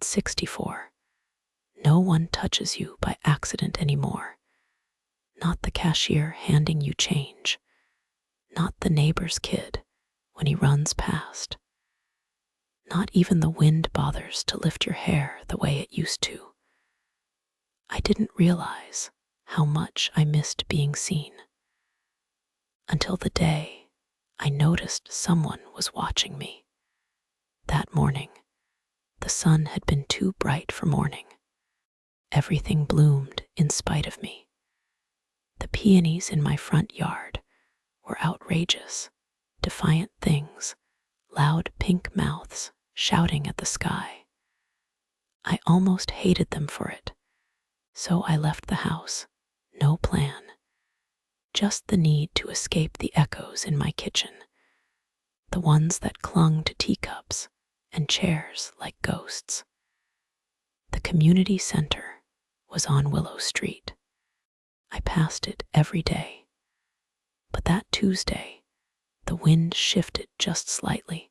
At 64, no one touches you by accident anymore. Not the cashier handing you change. Not the neighbor's kid when he runs past. Not even the wind bothers to lift your hair the way it used to. I didn't realize how much I missed being seen until the day I noticed someone was watching me. That morning, the sun had been too bright for morning. Everything bloomed in spite of me. The peonies in my front yard were outrageous, defiant things, loud pink mouths shouting at the sky. I almost hated them for it, so I left the house, no plan, just the need to escape the echoes in my kitchen, the ones that clung to teacups and chairs like ghosts. The community center was on Willow Street. I passed it every day, but that Tuesday, the wind shifted just slightly,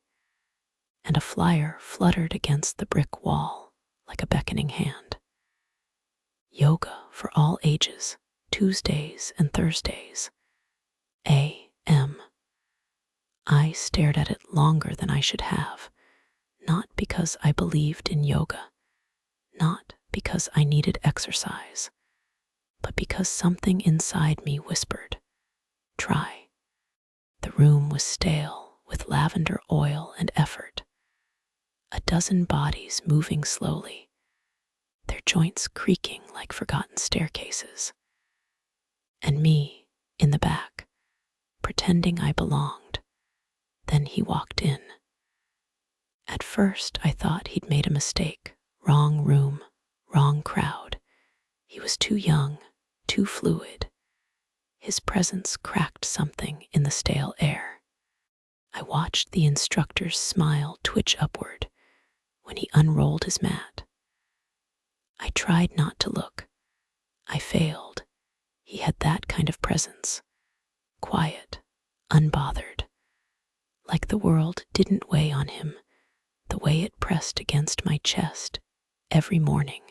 and a flyer fluttered against the brick wall like a beckoning hand. Yoga for all ages, Tuesdays and Thursdays, a.m. I stared at it longer than I should have, not because I believed in yoga, not because I needed exercise, but because something inside me whispered, try. The room was stale with lavender oil and effort. A dozen bodies moving slowly, their joints creaking like forgotten staircases. And me, in the back, pretending I belonged. Then he walked in. At first I thought he'd made a mistake. Wrong room, wrong crowd. He was too young, too fluid. His presence cracked something in the stale air. I watched the instructor's smile twitch upward when he unrolled his mat. I tried not to look. I failed. He had that kind of presence. Quiet, unbothered. Like the world didn't weigh on him the way it pressed against my chest every morning.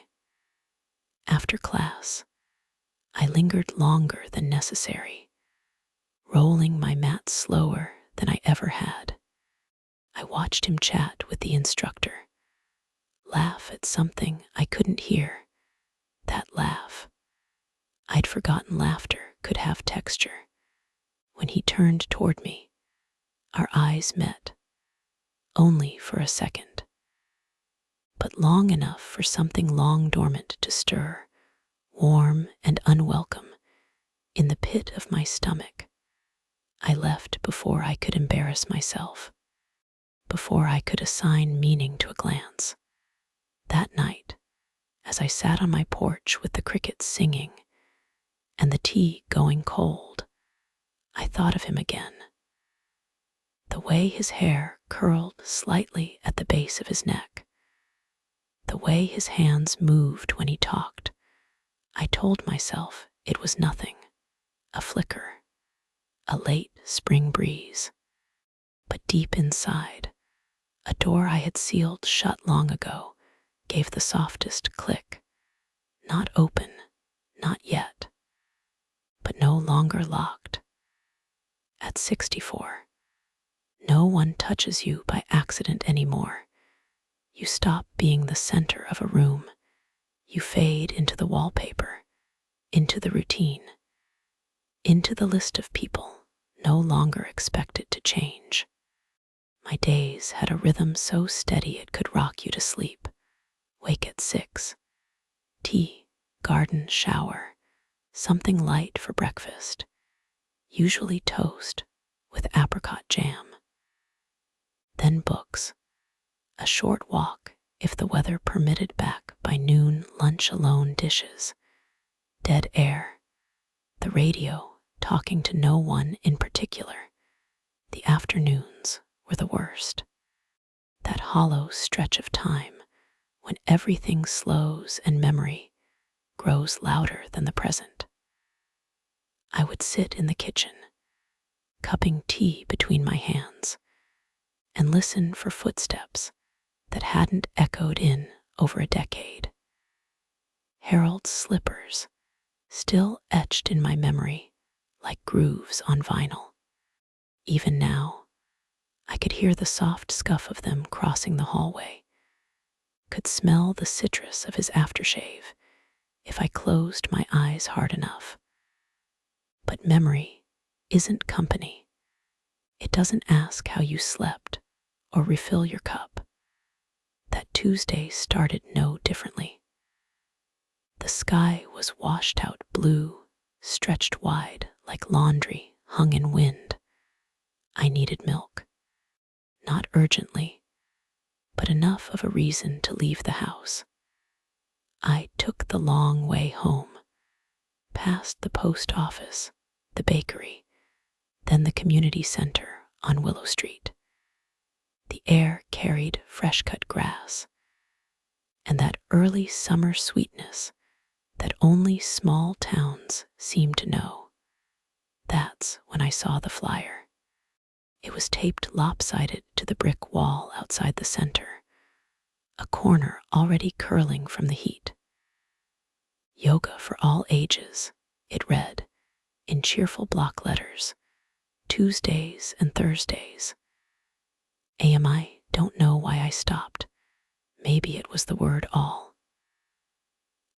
After class, I lingered longer than necessary, rolling my mat slower than I ever had. I watched him chat with the instructor, laugh at something I couldn't hear. That laugh. I'd forgotten laughter could have texture. When he turned toward me, our eyes met, only for a second, but long enough for something long dormant to stir, warm and unwelcome, in the pit of my stomach. I left before I could embarrass myself, before I could assign meaning to a glance. That night, as I sat on my porch with the crickets singing and the tea going cold, I thought of him again. The way his hair curled slightly at the base of his neck, the way his hands moved when he talked. I told myself it was nothing, a flicker, a late spring breeze. But deep inside, a door I had sealed shut long ago gave the softest click. Not open, not yet, but no longer locked. At 64, no one touches you by accident anymore. You stop being the center of a room. You fade into the wallpaper, into the routine, into the list of people no longer expected to change. My days had a rhythm so steady it could rock you to sleep. Wake at 6, tea, garden, shower, something light for breakfast, usually toast with apricot jam. Then books, a short walk if the weather permitted back by noon, lunch alone dishes, dead air, the radio talking to no one in particular. The afternoons were the worst. That hollow stretch of time when everything slows and memory grows louder than the present. I would sit in the kitchen, cupping tea between my hands, and listen for footsteps that hadn't echoed in over a decade. Harold's slippers, still etched in my memory like grooves on vinyl. Even now, I could hear the soft scuff of them crossing the hallway, could smell the citrus of his aftershave if I closed my eyes hard enough. But memory isn't company. It doesn't ask how you slept or refill your cup. That Tuesday started no differently. The sky was washed out blue, stretched wide like laundry hung in wind. I needed milk. Not urgently, but enough of a reason to leave the house. I took the long way home, past the post office, the bakery, then the community center on Willow Street. The air carried fresh-cut grass, and that early summer sweetness that only small towns seem to know. That's when I saw the flyer. It was taped lopsided to the brick wall outside the center, a corner already curling from the heat. Yoga for all ages, it read, in cheerful block letters, Tuesdays and Thursdays. AMI don't know why I stopped. Maybe it was the word all.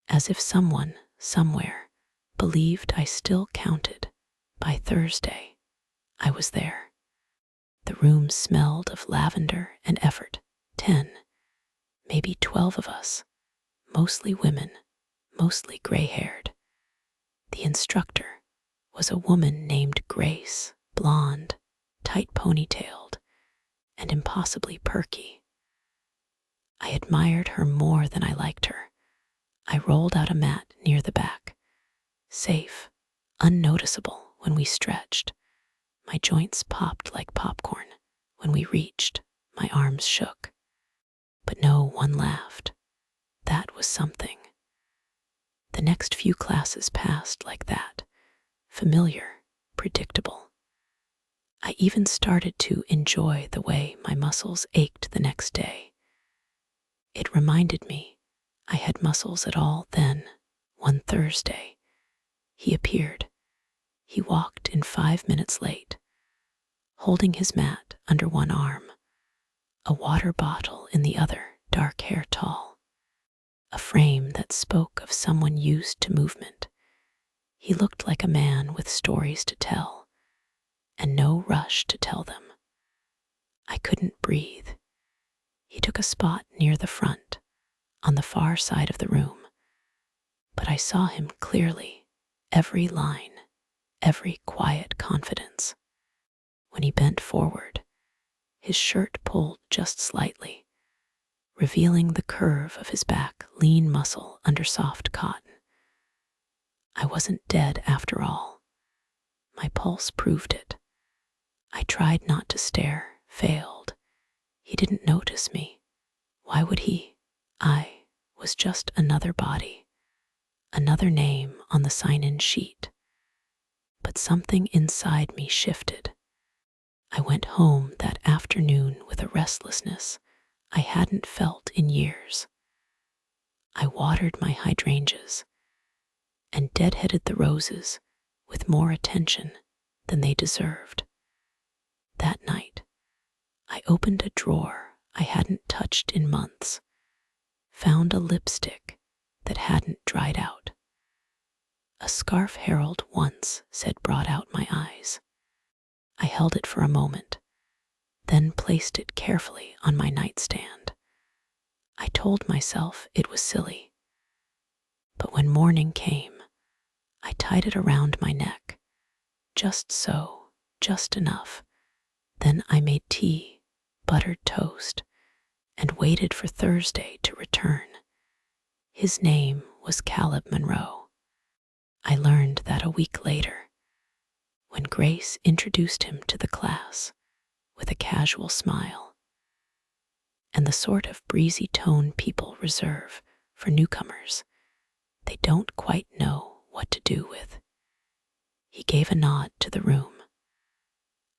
As if someone, somewhere, believed I still counted. By Thursday, I was there. The room smelled of lavender and effort. 10, maybe 12 of us, mostly women, mostly gray-haired. The instructor was a woman named Grace, blonde, tight ponytailed, and impossibly perky. I admired her more than I liked her. I rolled out a mat near the back, safe, unnoticeable when we stretched. My joints popped like popcorn. When we reached, my arms shook. But no one laughed. That was something. The next few classes passed like that, familiar, predictable. I even started to enjoy the way my muscles ached the next day. It reminded me I had muscles at all then. One Thursday, he appeared. He walked in 5 minutes late, holding his mat under one arm, a water bottle in the other, dark hair tall, a frame that spoke of someone used to movement. He looked like a man with stories to tell, and no rush to tell them. I couldn't breathe. He took a spot near the front, on the far side of the room, but I saw him clearly, every line, every quiet confidence. When he bent forward, his shirt pulled just slightly, revealing the curve of his back, lean muscle under soft cotton. I wasn't dead after all. My pulse proved it. I tried not to stare, failed. He didn't notice me. Why would he? I was just another body, another name on the sign-in sheet. But something inside me shifted. I went home that afternoon with a restlessness I hadn't felt in years. I watered my hydrangeas and deadheaded the roses with more attention than they deserved. That night, I opened a drawer I hadn't touched in months, found a lipstick that hadn't dried out. A scarf Harold once said brought out my eyes. I held it for a moment, then placed it carefully on my nightstand. I told myself it was silly. But when morning came, I tied it around my neck, just so, just enough. Then I made tea, buttered toast, and waited for Thursday to return. His name was Caleb Monroe. I learned that a week later, when Grace introduced him to the class with a casual smile, and the sort of breezy tone people reserve for newcomers they don't quite know what to do with. He gave a nod to the room,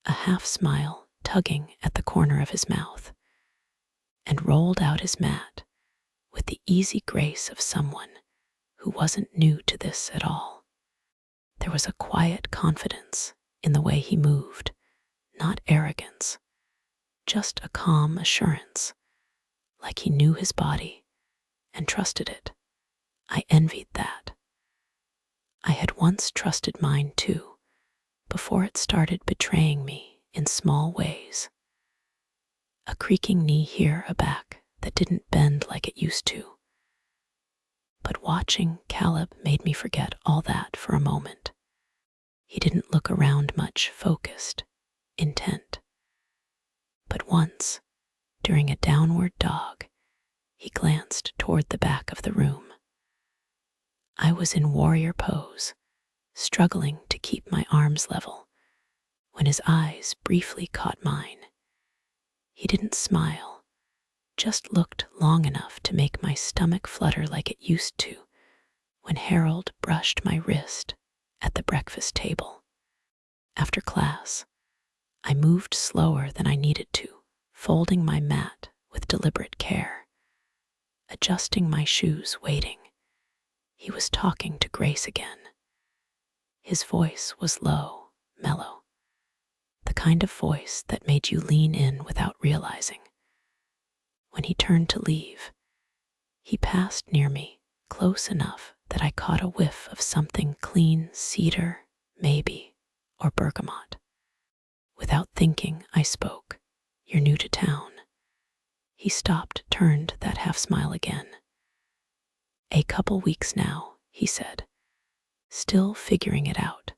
a half smile tugging at the corner of his mouth, and rolled out his mat with the easy grace of someone who wasn't new to this at all. There was a quiet confidence in the way he moved, not arrogance, just a calm assurance, like he knew his body and trusted it. I envied that. I had once trusted mine too, before it started betraying me in small ways. A creaking knee here, a back that didn't bend like it used to. But watching Caleb made me forget all that for a moment. He didn't look around much, focused, intent. But once, during a downward dog, he glanced toward the back of the room. I was in warrior pose, struggling to keep my arms level, when his eyes briefly caught mine. He didn't smile, just looked long enough to make my stomach flutter like it used to when Harold brushed my wrist at the breakfast table. After class, I moved slower than I needed to, folding my mat with deliberate care, adjusting my shoes, waiting. He was talking to Grace again. His voice was low, mellow, the kind of voice that made you lean in without realizing. When he turned to leave, he passed near me, close enough that I caught a whiff of something clean, cedar, maybe, or bergamot. Without thinking, I spoke. "You're new to town." He stopped, turned that half smile again. "A couple weeks now," he said, still figuring it out.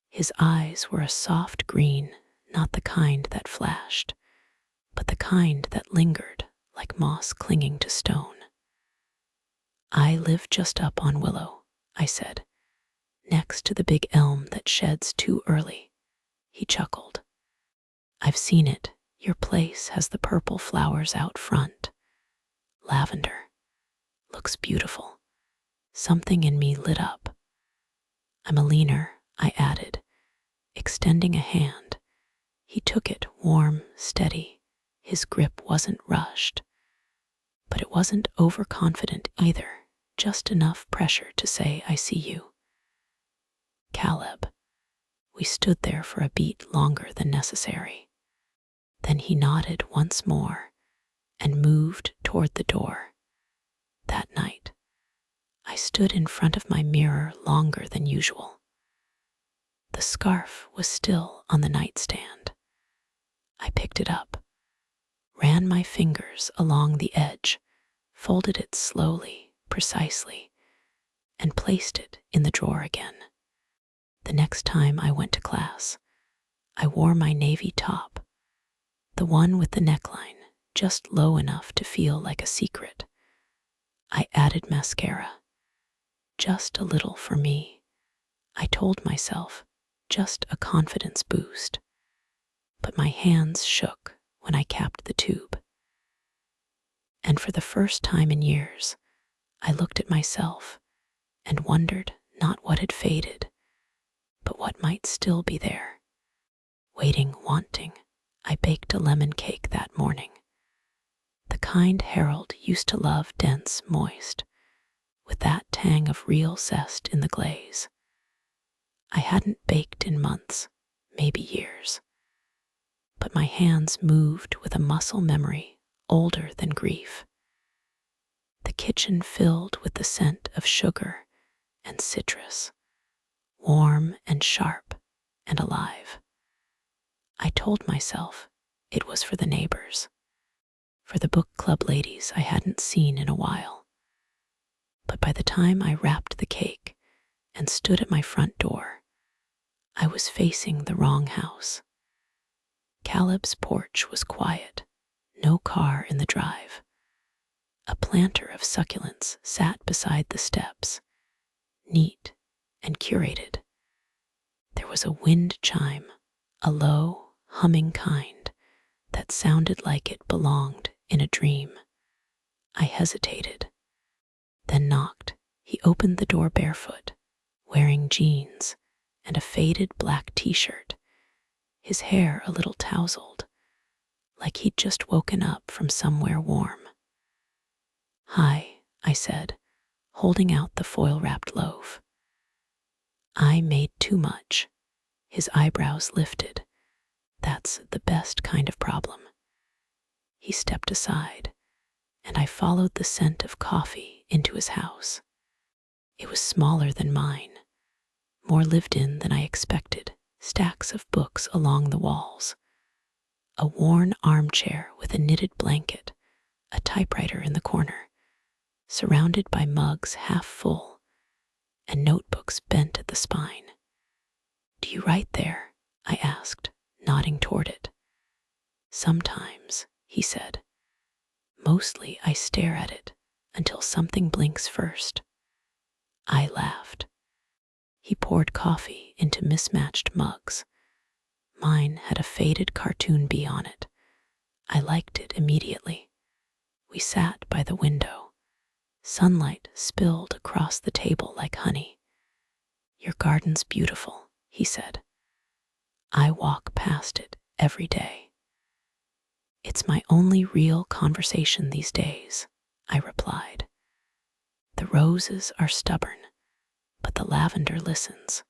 His eyes were a soft green, not the kind that flashed, but the kind that lingered like moss clinging to stone. "I live just up on Willow," I said, "next to the big elm that sheds too early." He chuckled. "I've seen it. Your place has the purple flowers out front. Lavender. Looks beautiful." Something in me lit up. "I'm a leaner," I added, extending a hand. He took it, warm, steady. His grip wasn't rushed, but it wasn't overconfident either, just enough pressure to say, "I see you." "Caleb." We stood there for a beat longer than necessary. Then he nodded once more and moved toward the door. That night, I stood in front of my mirror longer than usual. The scarf was still on the nightstand. I picked it up, ran my fingers along the edge, folded it slowly, precisely, and placed it in the drawer again. The next time I went to class, I wore my navy top, the one with the neckline just low enough to feel like a secret. I added mascara, just a little for me. I told myself, just a confidence boost. But my hands shook when I capped the tube. And for the first time in years, I looked at myself and wondered not what had faded, but what might still be there. Waiting, wanting, I baked a lemon cake that morning. The kind Harold used to love, dense, moist, with that tang of real zest in the glaze. I hadn't baked in months, maybe years, but my hands moved with a muscle memory older than grief. The kitchen filled with the scent of sugar and citrus, warm and sharp and alive. I told myself it was for the neighbors, for the book club ladies I hadn't seen in a while. But by the time I wrapped the cake and stood at my front door, I was facing the wrong house. Caleb's porch was quiet, no car in the drive. A planter of succulents sat beside the steps, neat and curated. There was a wind chime, a low, humming kind that sounded like it belonged in a dream. I hesitated, then knocked. He opened the door barefoot, wearing jeans and a faded black t-shirt, his hair a little tousled, like he'd just woken up from somewhere warm. "Hi," I said, holding out the foil-wrapped loaf. "I made too much." His eyebrows lifted. "That's the best kind of problem." He stepped aside, and I followed the scent of coffee into his house. It was smaller than mine, more lived in than I expected, stacks of books along the walls, a worn armchair with a knitted blanket, a typewriter in the corner, surrounded by mugs half full and notebooks bent at the spine. "Do you write there?" I asked, nodding toward it. "Sometimes," he said. "Mostly I stare at it until something blinks first." I laughed. He poured coffee into mismatched mugs. Mine had a faded cartoon bee on it. I liked it immediately. We sat by the window. Sunlight spilled across the table like honey. "Your garden's beautiful," he said. "I walk past it every day." "It's my only real conversation these days," I replied. "The roses are stubborn, but the lavender listens."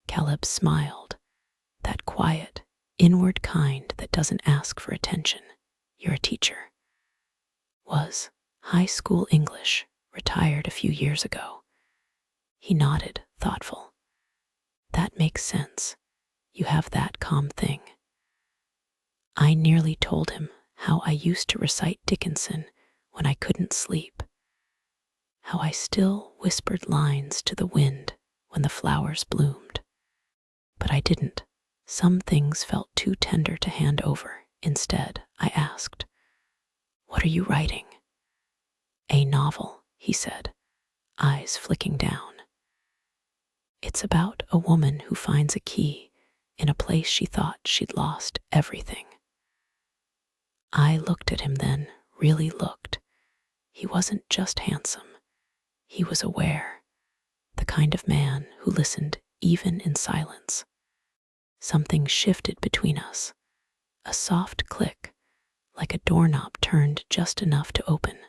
Caleb smiled, that quiet, inward kind that doesn't ask for attention. "You're a teacher." "Was high school English, retired a few years ago." He nodded, thoughtful. "That makes sense. You have that calm thing." I nearly told him how I used to recite Dickinson when I couldn't sleep, how I still whispered lines to the wind when the flowers bloomed. But I didn't. Some things felt too tender to hand over. Instead, I asked, "What are you writing?" "A novel," he said, eyes flicking down. "It's about a woman who finds a key in a place she thought she'd lost everything." I looked at him then, really looked. He wasn't just handsome. He was aware, the kind of man who listened even in silence. Something shifted between us, a soft click, like a doorknob turned just enough to open.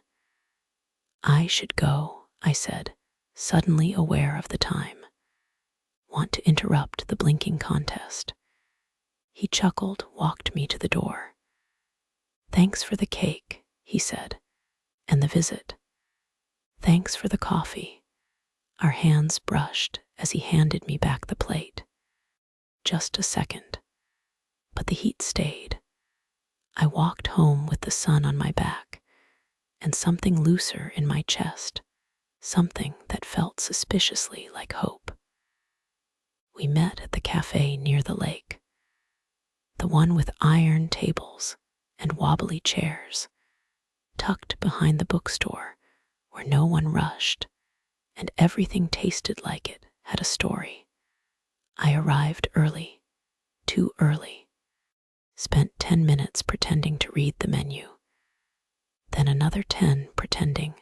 "I should go," I said, suddenly aware of the time. "Want to interrupt the blinking contest." He chuckled, walked me to the door. "Thanks for the cake," he said, "and the visit. Thanks for the coffee." Our hands brushed as he handed me back the plate. Just a second, but the heat stayed. I walked home with the sun on my back and something looser in my chest, something that felt suspiciously like hope. We met at the cafe near the lake, the one with iron tables and wobbly chairs, tucked behind the bookstore where no one rushed and everything tasted like it had a story. I arrived early, too early, spent 10 minutes pretending to read the menu, then another 10 pretending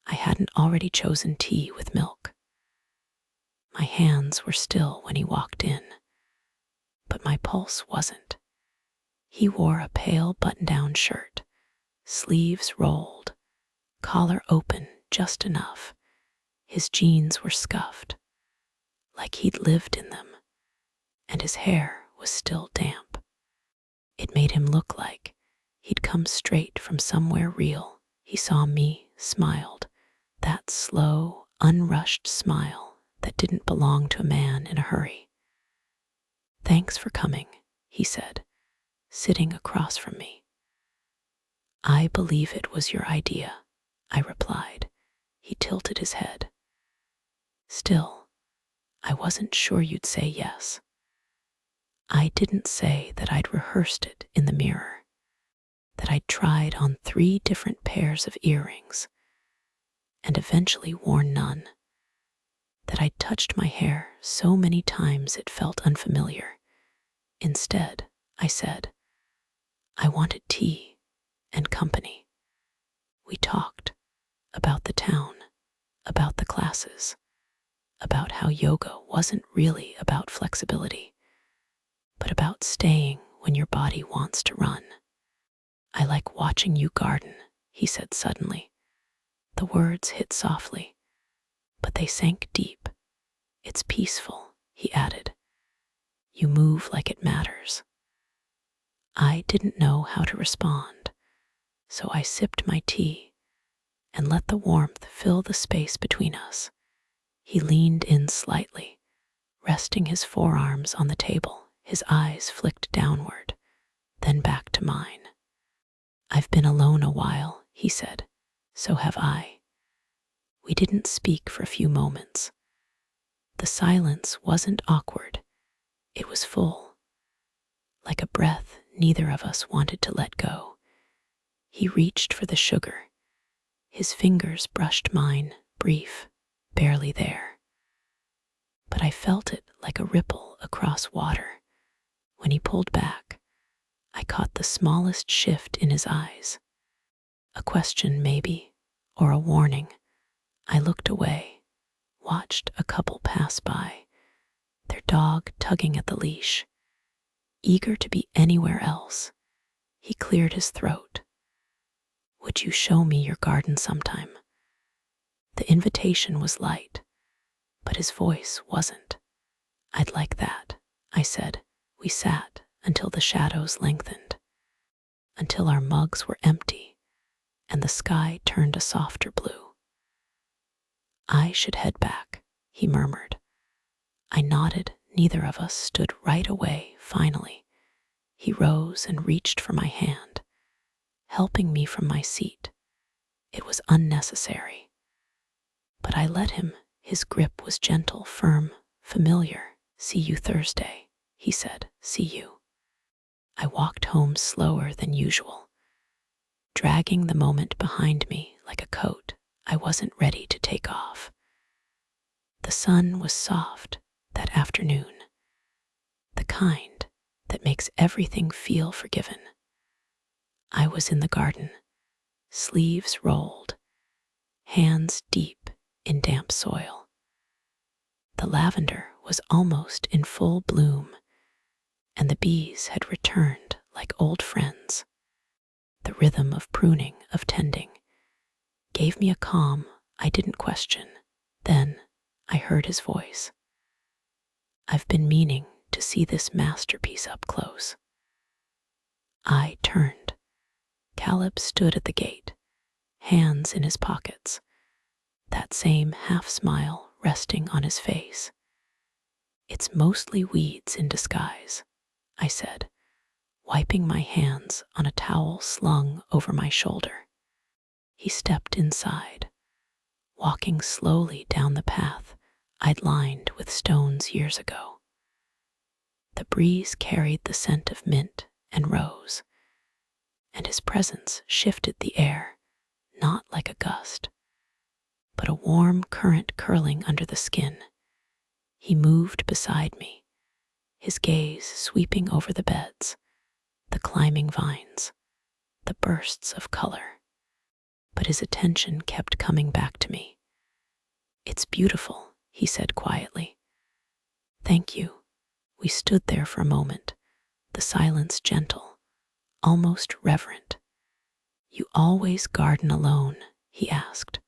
I hadn't already chosen tea with milk. My hands were still when he walked in, but my pulse wasn't. He wore a pale button-down shirt, sleeves rolled, collar open just enough. His jeans were scuffed, like he'd lived in them, and his hair was still damp. It made him look like he'd come straight from somewhere real. He saw me, smiled, that slow, unrushed smile that didn't belong to a man in a hurry. "Thanks for coming," he said, sitting across from me. "I believe it was your idea," I replied. He tilted his head. "Still, I wasn't sure you'd say yes." I didn't say that I'd rehearsed it in the mirror, that I'd tried on 3 different pairs of earrings and eventually worn none, that I'd touched my hair so many times it felt unfamiliar. Instead, I said, I wanted tea and company. We talked about the town, about the classes, about how yoga wasn't really about flexibility, but about staying when your body wants to run. "I like watching you garden," he said suddenly. words hit softly, but they sank deep. It's peaceful, he added. You move like it matters. I didn't know how to respond, so I sipped my tea and let the warmth fill the space between us. He leaned in slightly, resting his forearms on the table, his eyes flicked downward, then back to mine. I've been alone a while, he said. So have I. We didn't speak for a few moments. The silence wasn't awkward. It was full. Like a breath neither of us wanted to let go. He reached for the sugar. His fingers brushed mine, brief, barely there. But I felt it like a ripple across water. When he pulled back, I caught the smallest shift in his eyes. A question, maybe, or a warning. I looked away, watched a couple pass by, their dog tugging at the leash. Eager to be anywhere else, he cleared his throat. Would you show me your garden sometime? The invitation was light, but his voice wasn't. I'd like that, I said. We sat until the shadows lengthened, until our mugs were empty and the sky turned a softer blue. I should head back, he murmured. I nodded. Neither of us stood right away, finally. He rose and reached for my hand, helping me from my seat. It was unnecessary. But I let him. His grip was gentle, firm, familiar. See you Thursday, he said. See you. I walked home slower than usual, dragging the moment behind me like a coat I wasn't ready to take off. The sun was soft that afternoon, the kind that makes everything feel forgiven. I was in the garden, sleeves rolled, hands deep in damp soil. The lavender was almost in full bloom, and the bees had returned like old friends. The rhythm of pruning, of tending, gave me a calm I didn't question. Then I heard his voice. I've been meaning to see this masterpiece up close. I turned. Caleb stood at the gate, hands in his pockets, that same half-smile resting on his face. It's mostly weeds in disguise, I said, wiping my hands on a towel slung over my shoulder. He stepped inside, walking slowly down the path I'd lined with stones years ago. The breeze carried the scent of mint and rose, and his presence shifted the air, not like a gust, but a warm current curling under the skin. He moved beside me, his gaze sweeping over the beds, the climbing vines, the bursts of color. But his attention kept coming back to me. It's beautiful, he said quietly. Thank you. We stood there for a moment, the silence gentle, almost reverent. You always garden alone, he asked.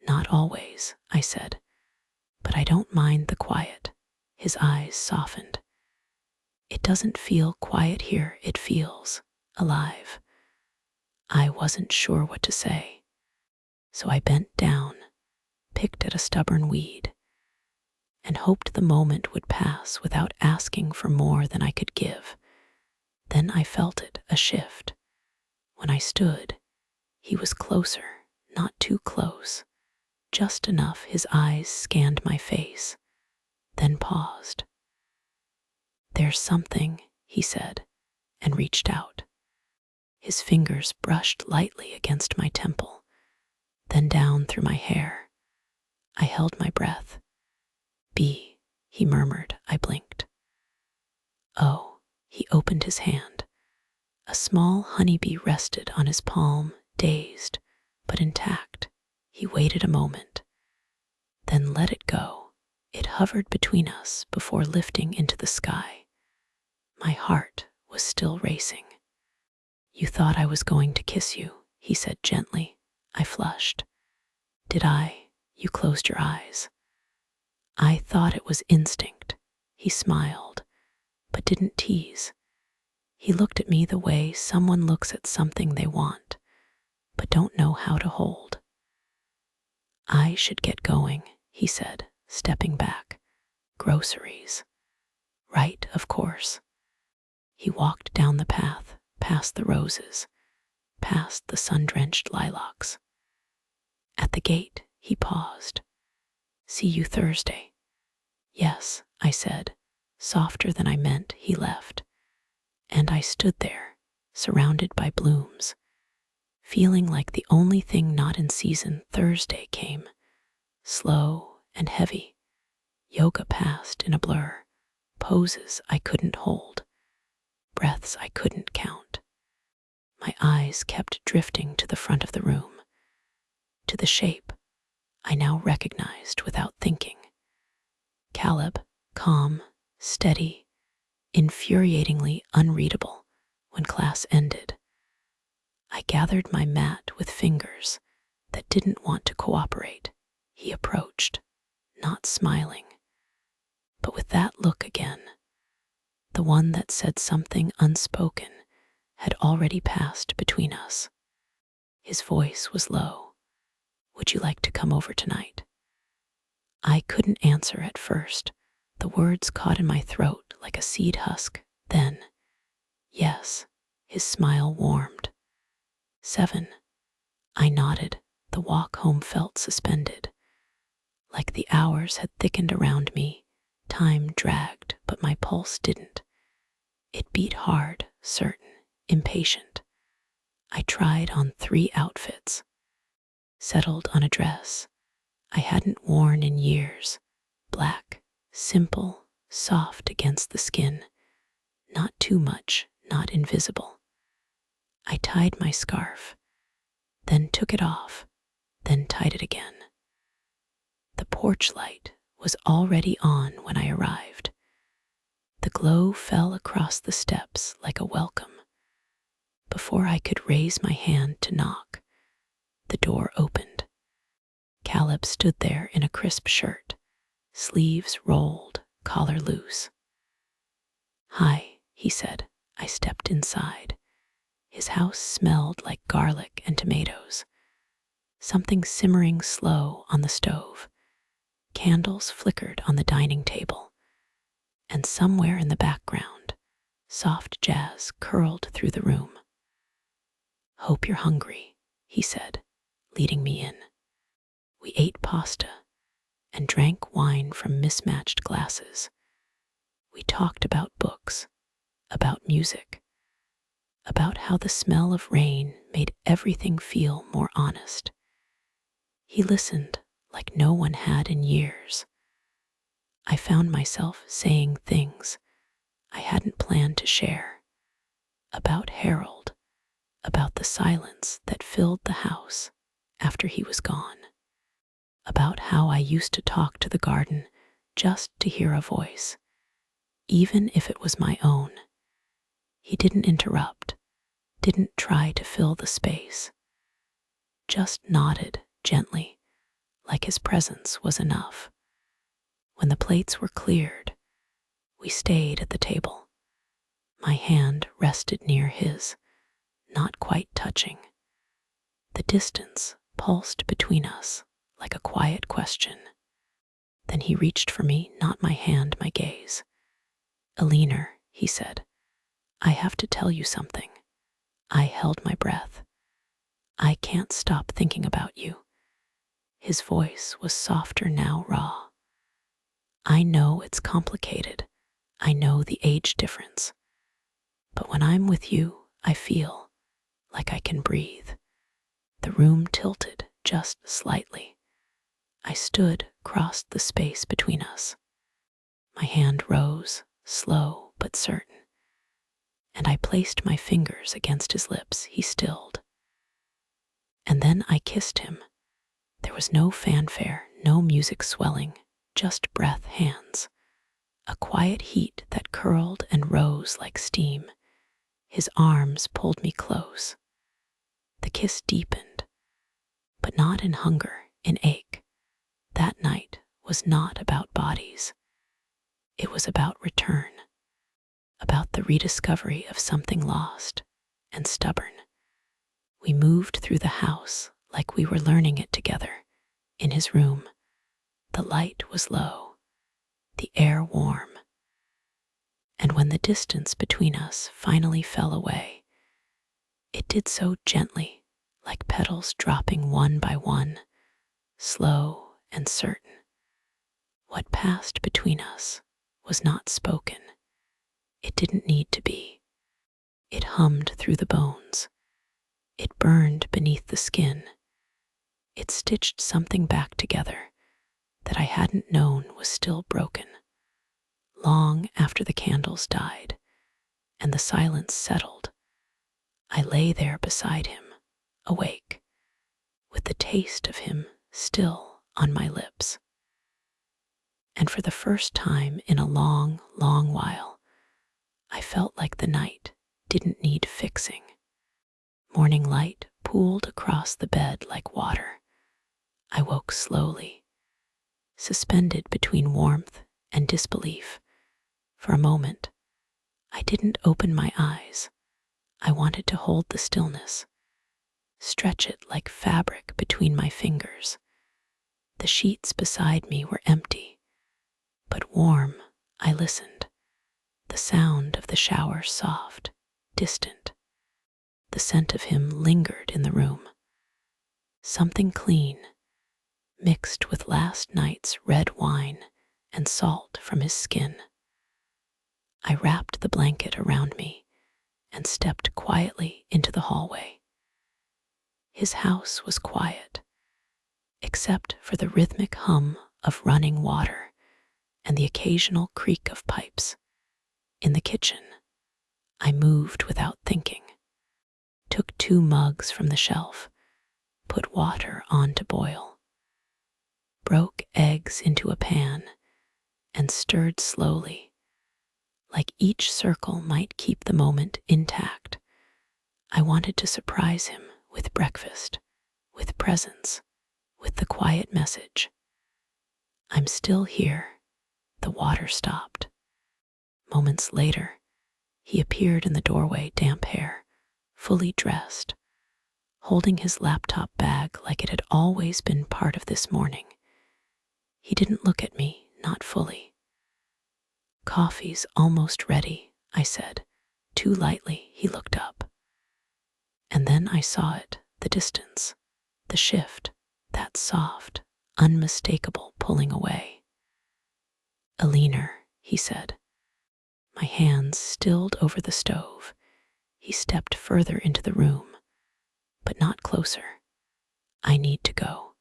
Not always, I said, but I don't mind the quiet. His eyes softened. It doesn't feel quiet here, it feels alive. I wasn't sure what to say, so I bent down, picked at a stubborn weed, and hoped the moment would pass without asking for more than I could give. Then I felt it, a shift. When I stood, he was closer, not too close, just enough his eyes scanned my face, then paused. There's something, he said, and reached out. His fingers brushed lightly against my temple, then down through my hair. I held my breath. Bee, he murmured. I blinked. Oh, he opened his hand. A small honeybee rested on his palm, dazed, but intact. He waited a moment, then let it go. It hovered between us before lifting into the sky. My heart was still racing. You thought I was going to kiss you, he said gently. I flushed. Did I? You closed your eyes. I thought it was instinct. He smiled, but didn't tease. He looked at me the way someone looks at something they want, but don't know how to hold. I should get going, he said, stepping back. Groceries. Right, of course. He walked down the path, past the roses, past the sun-drenched lilacs. At the gate, he paused. See you Thursday. Yes, I said. Softer than I meant, he left. And I stood there, surrounded by blooms, feeling like the only thing not in season. Thursday came, slow and heavy. Yoga passed in a blur, poses I couldn't hold, breaths I couldn't count. My eyes kept drifting to the front of the room, to the shape I now recognized without thinking. Caleb, calm, steady, infuriatingly unreadable when class ended. I gathered my mat with fingers that didn't want to cooperate. He approached, not smiling, but with that look again, the one that said something unspoken had already passed between us. His voice was low. Would you like to come over tonight? I couldn't answer at first. The words caught in my throat like a seed husk. Then, yes, his smile warmed. 7. I nodded. The walk home felt suspended. Like the hours had thickened around me, time dragged, but my pulse didn't. It beat hard, certain, impatient. I tried on 3 outfits, settled on a dress I hadn't worn in years, black, simple, soft against the skin, not too much, not invisible. I tied my scarf, then took it off, then tied it again. The porch light was already on when I arrived. The glow fell across the steps like a welcome. Before I could raise my hand to knock, the door opened. Caleb stood there in a crisp shirt, sleeves rolled, collar loose. Hi, he said. I stepped inside. His house smelled like garlic and tomatoes. Something simmering slow on the stove. Candles flickered on the dining table. And somewhere in the background, soft jazz curled through the room. Hope you're hungry, he said, leading me in. We ate pasta and drank wine from mismatched glasses. We talked about books, about music, about how the smell of rain made everything feel more honest. He listened like no one had in years. I found myself saying things I hadn't planned to share, about Harold, about the silence that filled the house after he was gone, about how I used to talk to the garden just to hear a voice, even if it was my own. He didn't interrupt, didn't try to fill the space, just nodded gently, like his presence was enough. When the plates were cleared, we stayed at the table. My hand rested near his, not quite touching. The distance pulsed between us like a quiet question. Then he reached for me, not my hand, my gaze. Eleanor, he said, I have to tell you something. I held my breath. I can't stop thinking about you. His voice was softer now, raw. I know it's complicated. I know the age difference. But when I'm with you, I feel like I can breathe. The room tilted just slightly. I stood, crossed the space between us. My hand rose, slow but certain, and I placed my fingers against his lips. He stilled. And then I kissed him. There was no fanfare, no music swelling, just breath, hands. A quiet heat that curled and rose like steam. His arms pulled me close. The kiss deepened, but not in hunger, in ache. That night was not about bodies. It was about return, about the rediscovery of something lost and stubborn. We moved through the house like we were learning it together. In his room, the light was low, the air warm, and when the distance between us finally fell away, it did so gently, like petals dropping one by one, slow and certain. What passed between us was not spoken. It didn't need to be. It hummed through the bones. It burned beneath the skin. It stitched something back together that I hadn't known was still broken. Long after the candles died and the silence settled, I lay there beside him, awake, with the taste of him still on my lips. And for the first time in a long, long while, I felt like the night didn't need fixing. Morning light pooled across the bed like water. I woke slowly, suspended between warmth and disbelief. For a moment, I didn't open my eyes. I wanted to hold the stillness, stretch it like fabric between my fingers. The sheets beside me were empty, but warm. I listened. The sound of the shower soft, distant. The scent of him lingered in the room. Something clean, mixed with last night's red wine and salt from his skin. I wrapped the blanket around me and stepped quietly into the hallway. His house was quiet, except for the rhythmic hum of running water and the occasional creak of pipes. In the kitchen, I moved without thinking, took 2 mugs from the shelf, put water on to boil, broke eggs into a pan, and stirred slowly, like each circle might keep the moment intact. I wanted to surprise him with breakfast, with presents, with the quiet message. I'm still here. The water stopped. Moments later, he appeared in the doorway, damp hair, fully dressed, holding his laptop bag like it had always been part of this morning. He didn't look at me, not fully. Coffee's almost ready, I said. Too lightly, he looked up. And then I saw it, the distance, the shift, that soft, unmistakable pulling away. Eleanor, he said. My hands stilled over the stove. He stepped further into the room, but not closer. I need to go.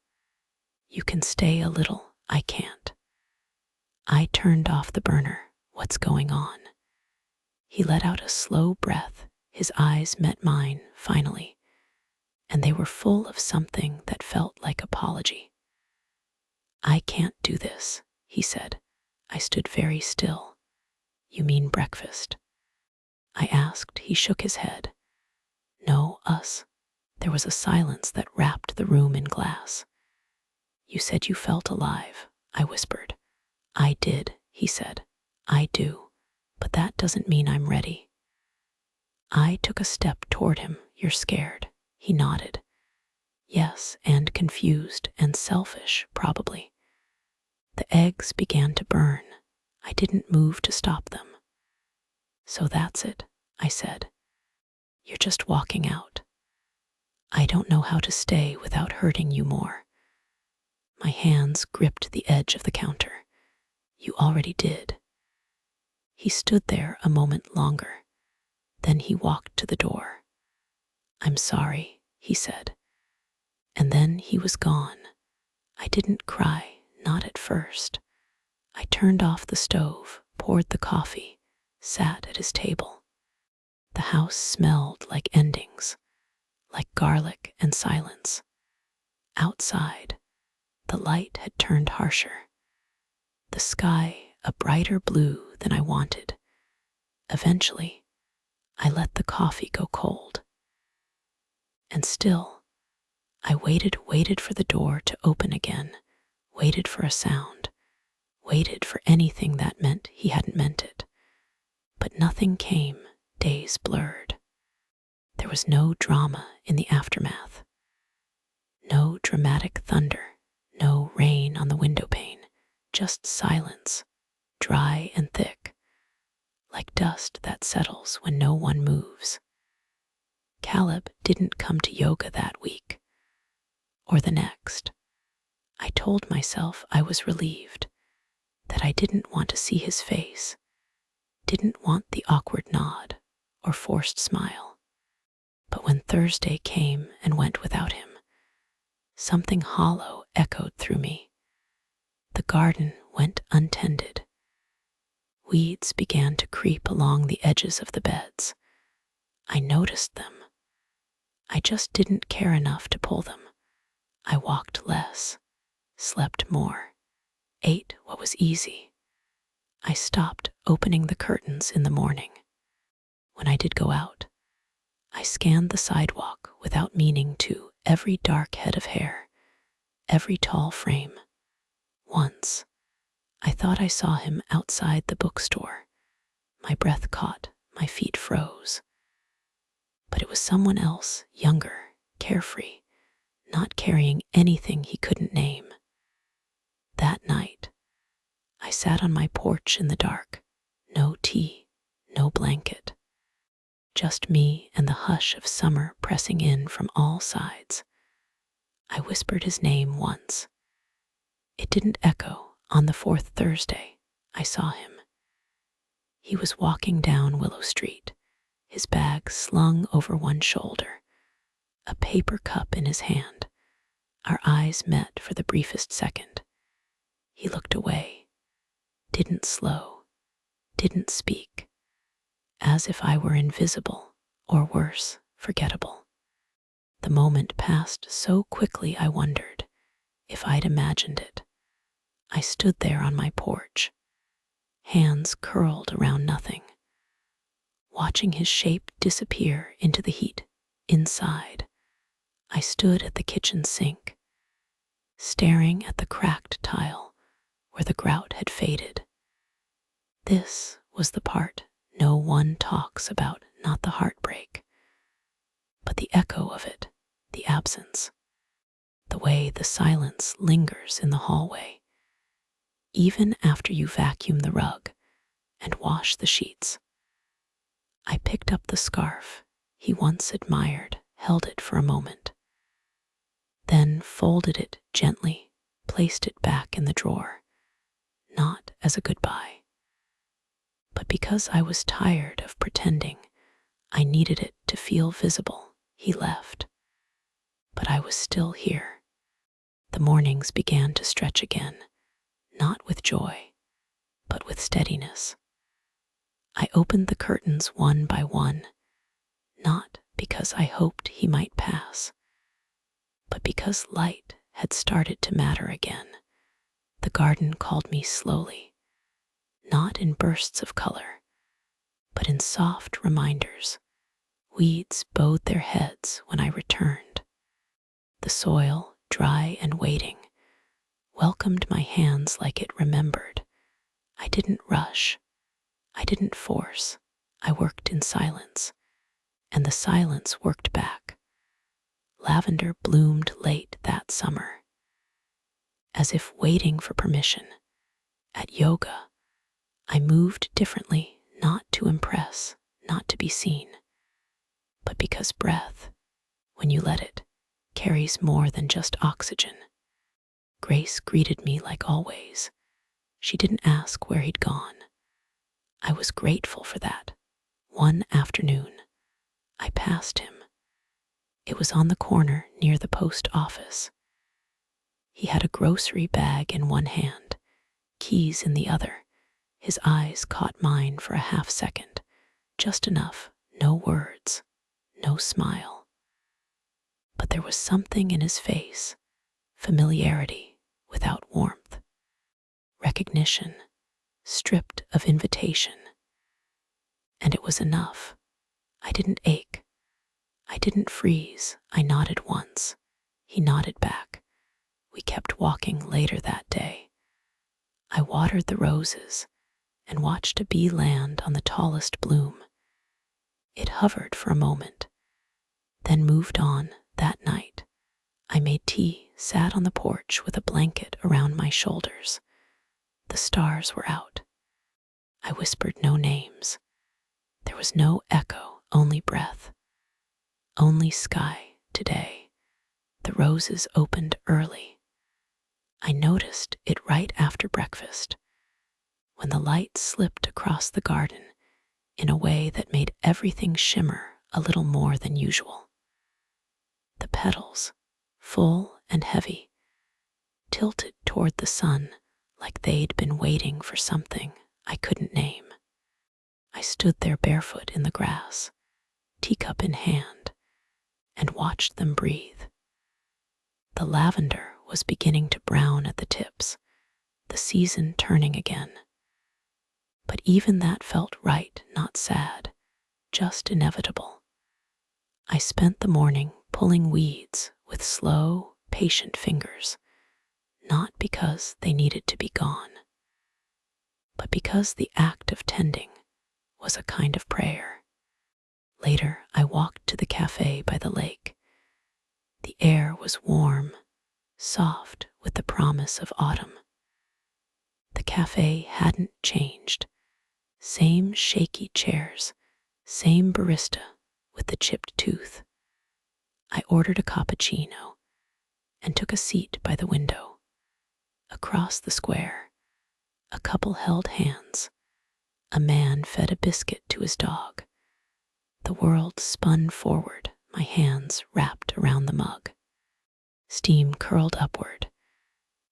You can stay a little. I can't. I turned off the burner. What's going on? He let out a slow breath. His eyes met mine, finally, and they were full of something that felt like apology. I can't do this, he said. I stood very still. You mean breakfast? I asked. He shook his head. No, us. There was a silence that wrapped the room in glass. You said you felt alive, I whispered. I did, he said. I do, but that doesn't mean I'm ready. I took a step toward him. You're scared, he nodded. Yes, and confused and selfish, probably. The eggs began to burn. I didn't move to stop them. So that's it, I said. You're just walking out. I don't know how to stay without hurting you more. My hands gripped the edge of the counter. You already did. He stood there a moment longer. Then he walked to the door. I'm sorry, he said. And then he was gone. I didn't cry, not at first. I turned off the stove, poured the coffee, sat at his table. The house smelled like endings, like garlic and silence. Outside, the light had turned harsher. The sky a brighter blue than I wanted. Eventually, I let the coffee go cold. And still, I waited for the door to open again, waited for a sound, waited for anything that meant he hadn't meant it. But nothing came, days blurred. There was no drama in the aftermath. No dramatic thunder, no rain on the window pane, just silence, dry and thick, like dust that settles when no one moves. Caleb didn't come to yoga that week, or the next. I told myself I was relieved, that I didn't want to see his face, didn't want the awkward nod or forced smile. But when Thursday came and went without him, something hollow echoed through me. The garden went untended. Weeds began to creep along the edges of the beds. I noticed them. I just didn't care enough to pull them. I walked less, slept more, ate what was easy. I stopped opening the curtains in the morning. When I did go out, I scanned the sidewalk without meaning to, every dark head of hair, every tall frame. Once, I thought I saw him outside the bookstore. My breath caught, my feet froze. But it was someone else, younger, carefree, not carrying anything he couldn't name. That night, I sat on my porch in the dark. No tea, no blanket. Just me and the hush of summer pressing in from all sides. I whispered his name once. It didn't echo on the fourth Thursday I saw him. He was walking down Willow Street, his bag slung over one shoulder, a paper cup in his hand. Our eyes met for the briefest second. He looked away, didn't slow, didn't speak, as if I were invisible, or worse, forgettable. The moment passed so quickly I wondered if I'd imagined it. I stood there on my porch, hands curled around nothing, watching his shape disappear into the heat inside. I stood at the kitchen sink, staring at the cracked tile where the grout had faded. This was the part no one talks about, not the heartbreak, but the echo of it, the absence, the way the silence lingers in the hallway, even after you vacuum the rug and wash the sheets. I picked up the scarf he once admired, held it for a moment, then folded it gently, placed it back in the drawer, not as a goodbye, but because I was tired of pretending. I needed it to feel visible. He left, but I was still here. The mornings began to stretch again, not with joy, but with steadiness. I opened the curtains one by one, not because I hoped he might pass, but because light had started to matter again. The garden called me slowly, not in bursts of color, but in soft reminders. Weeds bowed their heads when I returned. The soil, dry and waiting, welcomed my hands like it remembered. I didn't rush. I didn't force. I worked in silence, and the silence worked back. Lavender bloomed late that summer, as if waiting for permission. At yoga, I moved differently, not to impress, not to be seen, but because breath, when you let it, carries more than just oxygen. Grace greeted me like always. She didn't ask where he'd gone. I was grateful for that. One afternoon, I passed him. It was on the corner near the post office. He had a grocery bag in one hand, keys in the other. His eyes caught mine for a half second, just enough, no words, no smile. But there was something in his face, familiarity without warmth, recognition stripped of invitation. And it was enough. I didn't ache. I didn't freeze. I nodded once. He nodded back. We kept walking later that day. I watered the roses and watched a bee land on the tallest bloom. It hovered for a moment, then moved on that night. I made tea, sat on the porch with a blanket around my shoulders. The stars were out. I whispered no names. There was no echo, only breath. Only sky today. The roses opened early. I noticed it right after breakfast, when the light slipped across the garden in a way that made everything shimmer a little more than usual. The petals, full and heavy, tilted toward the sun like they'd been waiting for something I couldn't name. I stood there barefoot in the grass, teacup in hand, and watched them breathe. The lavender was beginning to brown at the tips, the season turning again. But even that felt right, not sad, just inevitable. I spent the morning pulling weeds with slow, patient fingers, not because they needed to be gone, but because the act of tending was a kind of prayer. Later, I walked to the cafe by the lake. The air was warm, soft with the promise of autumn. The cafe hadn't changed. Same shaky chairs, same barista with the chipped tooth. I ordered a cappuccino and took a seat by the window. Across the square, a couple held hands. A man fed a biscuit to his dog. The world spun forward, my hands wrapped around the mug. Steam curled upward,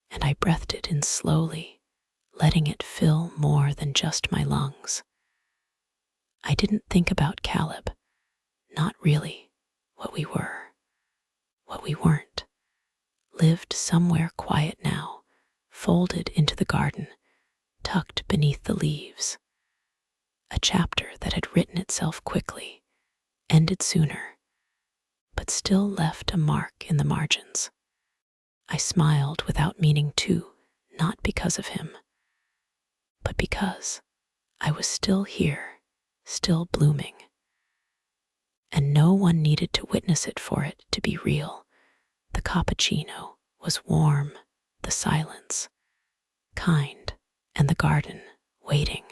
and I breathed it in slowly, letting it fill more than just my lungs. I didn't think about Caleb, not really, what we were, what we weren't. Lived somewhere quiet now, folded into the garden, tucked beneath the leaves. A chapter that had written itself quickly, ended sooner, but still left a mark in the margins. I smiled without meaning to, not because of him, but because I was still here, still blooming. And no one needed to witness it for it to be real. The cappuccino was warm, the silence kind, and the garden waiting.